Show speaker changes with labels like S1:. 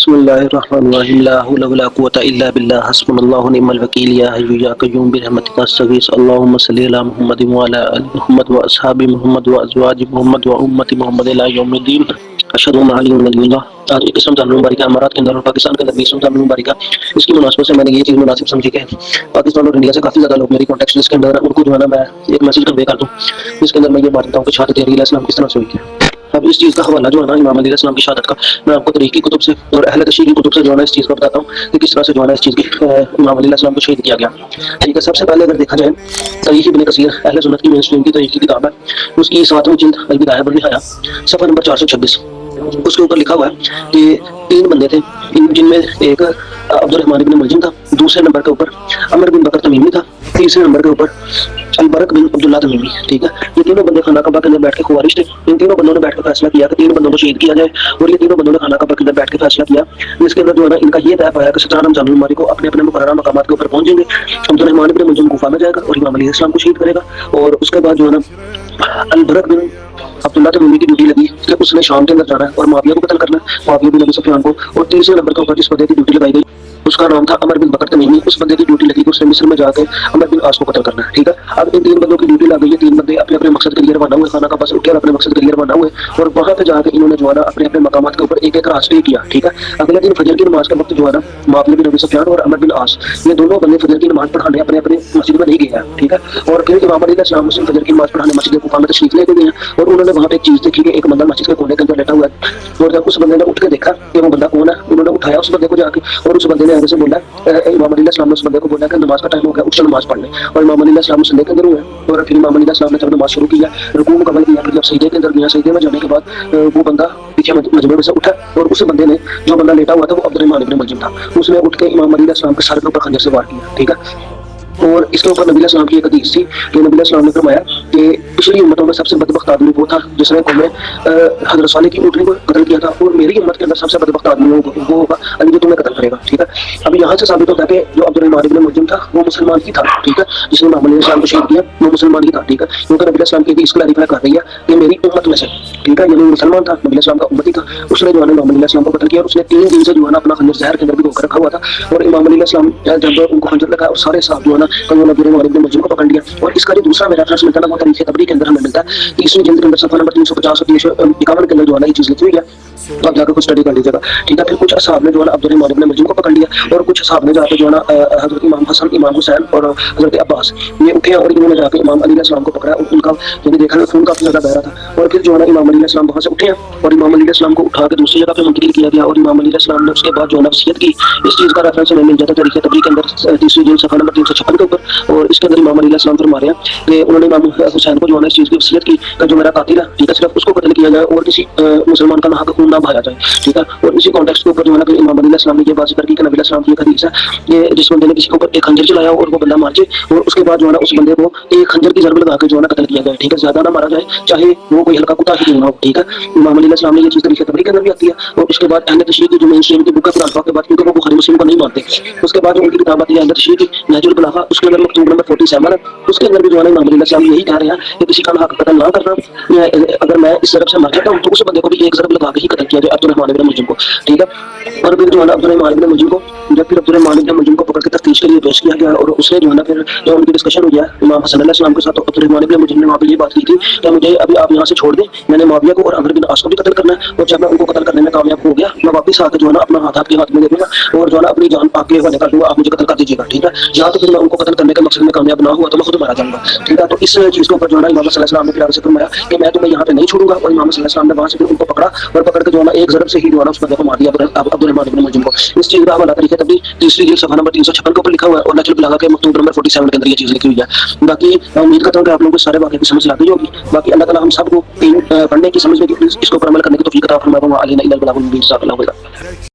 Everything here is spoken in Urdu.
S1: بسم اللہ الرحمن الرحیم لا حول ولا قوة الا باللہ حسبنا اللہ ونعم الوکیل یا حی یا قیوم برحمتک استغیث اللہم صلی علی محمد وعلی آل محمد واصحاب محمد وازواج محمد وامت محمد الی یوم الدین اشہد ان لا الہ الا اللہ۔ آج ایک قسم جامع مبارکہ امارات کے اندر اور پاکستان کے اندر بھی جامع مبارکہ، اس کی مناسبت سے میں نے یہ چیز مناسب سمجھی کہ پاکستان اور انڈیا سے کافی زیادہ لوگ میری کانٹیکٹ لسٹ کے اندر ان کو جو ہے نا میں ایک میسج کنوے کر دوں جس کے اندر میں یہ بات بتاؤں کہ شہادت علیہ السلام کس طرح سے ہوئی ہے۔ اب اس چیز کا حوالہ جو ہے نا امام علیہ السلام کی شہادت کا میں آپ کو تاریخ کی کتب سے اور اہل تشریح کی کتب سے جو ہے نا اس چیز کو بتاتا ہوں کہ کس طرح سے جو ہے نا اس چیز کی امام علیہ السلام کو شہید کیا گیا۔ ٹھیک ہے، سب سے پہلے اگر دیکھا جائے تاریخ ابن کثیر اہل سنت کی مین اسٹریم کی تاریخ کی کتاب ہے، اس کی 7ویں جلد البدایہ والنہایہ صفحہ نمبر 426، اس کے اوپر لکھا ہوا ہے کہ 3 بندے تھے جن میں ایک عبد الرحمن بن ملجم تھا، دوسرے نمبر کے اوپر عمر بن بکر تمیمی تھا، تیسرے نمبر کے اوپر البرک بن عبداللہ تمیمی۔ ٹھیک ہے، یہ تینوں بندے خانہ کعبہ کے اندر بیٹھ کے خوارج تھے۔ ان تینوں بندوں نے بیٹھ کے فیصلہ کیا کہ 3 بندوں کو شہید کیا جائے، اور یہ تینوں بندوں نے خانہ کعبہ کے اندر بیٹھ کے فیصلہ کیا جس کے اندر جو ہے نا ان کا یہ طے پایا کہ 17 رمضان المبارک کو اپنے اپنے مقررہ مقامات کے اوپر پہنچ جائیں گے۔ عبد الرحمن بن ملجم کوفہ میں جائے گا اور امام علیہ السلام کو شہید کرے گا، اور اس کے بعد جو ہے نا البرک بن عبداللہ تمیمی کی ڈیوٹی لگی کہ اس نے شام کے اندر جانا ہے اور معاویہ کو قتل کرنا ہے، معاویہ بن ابی سفیان کو، اور تیسرے نمبر کے اوپر جس بندے کی ڈیوٹی لگائی گئی اس کا نام تھا عمر بن بکر تمیمی۔ اس بندے کی ڈیوٹی لگی کہ اس نے مصر میں جا کے عمر بن عاص کو قتل کرنا ہے۔ ٹھیک ہے، اب ان 3 بندوں کی ڈیوٹی لگ گئی ہے، 3 بندے اپنے اپنے مقصد کے لیے روانہ ہوئے، خانہ کعبہ سے اٹھ کے اپنے مقصد کے لیے روانہ ہوئے، اور وہاں پہ جا کے انہوں نے جو ہے نا اپنے اپنے مقامات کے اوپر ایک ایک رات اسٹے کیا۔ ٹھیک ہے، اگلے دن فجر کی نماز کے وقت جو ہے نا معاویہ بن ابی سفیان اور عمر بن عاص یہ دونوں بندے فجر کی نماز پڑھانے اپنے اپنے مسجد میں نہیں گئے ہیں۔ ٹھیک ہے، اور پھر امام علیہ السلام مسلم فجر کی نماز پڑھانے مسجد کوفہ میں تشریف لے کے گئے ہیں، اور انہوں نے وہاں پہ ایک چیز دیکھی کہ ایک بندہ مسجد کے کونے کے اندر لیٹا ہوا ہے، اور جب اس بندے نے اٹھ کے دیکھا کہ وہ بندہ کون ہے، انہوں نے اٹھایا اس بندے کو جا کے، اور اس بندے نے آگے سے بولا، امام علیہ السلام نے اس بندے کو بولا کہ نماز کا ٹائم ہو گیا، اٹھ نماز پڑھ لیں، اور امام علیہ السلام مسجد کے اندر ہوئے، اور پھر امام علیہ السلام نے جب نماز شروع کیا، رکوع مکمل کیا، پھر جب سجدے کے اندر گیا، سجدے میں جانے کے بعد وہ بندہ پیچھے مجمع میں سے اٹھا، اور اس بندے نے جو بندہ لیٹا ہوا تھا وہ عبد الرحمن بن ملجم تھا، اس نے اٹھ کے امام علیہ السلام کے سر کے اوپر خنجر سے وار کیا۔ ٹھیک ہے، اور اس کے اوپر نبی علیہ السلام کی ایک حدیث تھی کہ نبی علیہ السلام نے فرمایا کہ پچھلی امتوں میں سب سے بدبخت آدمی وہ تھا جس نے قوم حضرت صالح کی اونٹنی کو قتل کیا تھا، اور میری امت کے اندر سب سے بدبخت آدمی وہ ہوگا علی جو تمہیں قتل کرے گا۔ ٹھیک ہے، اب یہاں سے ثابت ہوتا ہے کہ جو عبد الرحمن بن ملجم تھا وہ مسلمان ہی تھا۔ ٹھیک ہے، جس نے امام علیہ السلام کو شہید کیا وہ مسلمان ہی تھا۔ ٹھیک ہے، کیونکہ نبی علیہ السلام کی حدیث کلیریفائی کر رہی ہے کہ میری امت میں سے، ٹھیک ہے، یعنی مسلمان تھا، نبی علیہ السلام کا امتی تھا، اس نے جو ہے نا امام علیہ السلام کو قتل کیا، اور اس نے 3 دن سے جو ہے نا اپنا خنجر زہر کے اندر بھی دھو کر رکھا ہوا تھا، اور امام علیہ السلام جب ان کو خنجر لگا اور سارے صاحب جو ہے نا عبد الرحمن بن ملجم کو پکڑ لیا، اور اس کا جو دوسرا ریفرنس ملتا ہے نا وہ تاریخ تبری کے اندر ہمیں ملتا ہے، 30ویں جلد کے اندر صفحہ نمبر 350 اور 351 کے اندر جو ہے نا یہ چیز لکھی ہوئی ہے، تو آپ جا کے کچھ اسٹڈی کر لیجیے گا۔ ٹھیک ہے، پھر کچھ اصحاب نے جو ہے نا عبد الرحمن بن ملجم کو پکڑ لیا، اور کچھ اصحاب نے جا کے جو ہے نا حضرت امام حسن، امام حسین اور حضرت عباس یہ اٹھے، اور انہوں نے جا کے امام علیہ السلام کو پکڑا، اور ان کا یعنی دیکھا کہ خون کافی زیادہ بہ رہا تھا، اور پھر جو ہے نا امام علیہ السلام وہاں سے اٹھے اور امام علیہ السلام کو اٹھا کے دوسری جگہ پہ منتقل کیا گیا، اور امام علیہ السلام نے اس کے بعد جو ہے نا وصیت کی۔ اس چیز کا ریفرنس ہمیں مل جاتا ہے تاریخ تبری کے اندر 30ویں جلد صفحہ نمبر 356 کے اوپر، اور اس کے اندر امام علیہ السلام فرما رہے ہیں کہ انہوں نے امام حسین کو جو ہے نا اس چیز کی وصیت کی کہ جو میرا قاتل ہے، ٹھیک ہے، صرف اس کو قتل کیا جائے اور کسی مسلمان کا ناحق خون نہ بہایا جائے۔ ٹھیک ہے، اور اسی کانٹیکسٹ کے اوپر جو ہے نا کہ امام علیہ السلام نے یہ بات ذکر کی کہ نبی علیہ السلام کی ایک حدیث ہے کہ جس بندے نے کسی کے اوپر ایک خنجر چلایا اور وہ بندہ مار جائے، اور اس کے بعد جو ہے نا اس بندے کو ایک خنجر کی ضرب لگا کے جو ہے نا قتل کیا جائے۔ ٹھیک ہے، زیادہ نہ مارا جائے، چاہے وہ کوئی ہلکا کتا ہی کیوں نہ ہو۔ ٹھیک ہے، امام علیہ السلام نے یہ چیز تاریخ تبری کے اندر بھی آتی ہے، اور اس کے بعد اہل تشریح کی جو مین اسٹریم کی بک ہے الفاظ کے بعد، کیونکہ وہ بخاری مسلم کو نہیں مانتے، اس کے بعد جو ان کی کتاب آتی ہے اہل تشریح کی نہج البلاغہ، اس کے اندر مکتوب نمبر 47 ہے، اس کے اندر بھی جو ہے نا امام علیہ السلام یہی کہہ رہے ہیں کہ کسی کا حق قتل نہ کرنا، اگر میں اس ضرب سے مر جاتا ہوں تو اس بندے کو بھی ایک ضرب لگا کے ہی قتل کیا جائے، عبد الرحمن بن ملجم کو۔ ٹھیک ہے، اور پھر جو ہے نا عبد الرحمن بن ملجم کو جب پھر عبد الرحمن بن ملجم کو پکڑ کے تفتیش کے لیے پیش کیا گیا، اور اس نے جو ہے نا پھر جو ان کی ڈسکشن ہوئی ہے امام حسن علیہ السلام کے ساتھ، تو عبد الرحمن بن ملجم نے وہاں پہ یہ بات کی تھی کہ مجھے ابھی آپ یہاں سے چھوڑ دیں، میں نے معاویہ کو اور عمرو بن عاص کو بھی قتل کرنا ہے، اور جب میں ان کو قتل کرنے میں کامیاب ہو گیا میں واپس آ کے جو ہے نا اپنا ہاتھ آپ کے ہاتھ میں دے دوں گا، اور جو ہے نا اپنی جان آپ کے حوالے کر دوں گا، آپ مجھے قتل کر دیجیے گا۔ ٹھیک ہے، یا تو پھر میں ان کو قتل کرنے کے مقصد میں کامیاب نہ ہوا تو میں خود مارا جاؤں گا۔ ٹھیک ہے، تو اس چیز کے اوپر جو ہے نا امام صلی اللہ علیہ وسلم نے پیار سے فرمایا کہ میں تمہیں یہاں پہ نہیں چھوڑوں گا، اور امام صلی اللہ علیہ وسلم نے وہاں سے پھر ان کو پکڑا اور پکڑ کے جو ہے نا ایک ضرب سے ہی جو ہے نا اس بندے کو مار دیا، عبد الرحمن بن ملجم کو۔ اس چیز کا حوالہ تاریخ تبری 30ویں جلد صفحہ نمبر 356 کے اوپر لکھا ہوا ہے، اور نہج البلاغہ کے مکتوب نمبر 47 کے اندر یہ چیز لکھی ہوئی ہے۔ باقی میں امید کرتا ہوں کہ آپ لوگوں کو سارے واقعے کی سمجھ لگ گئی ہوگی۔ باقی اللہ تعالیٰ ہم سب کو پڑھنے کی، سمجھنے کی، اس کے اوپر عمل کرنے کی توفیق عطا فرمائے۔ وما علینا الا البلاغ المبین۔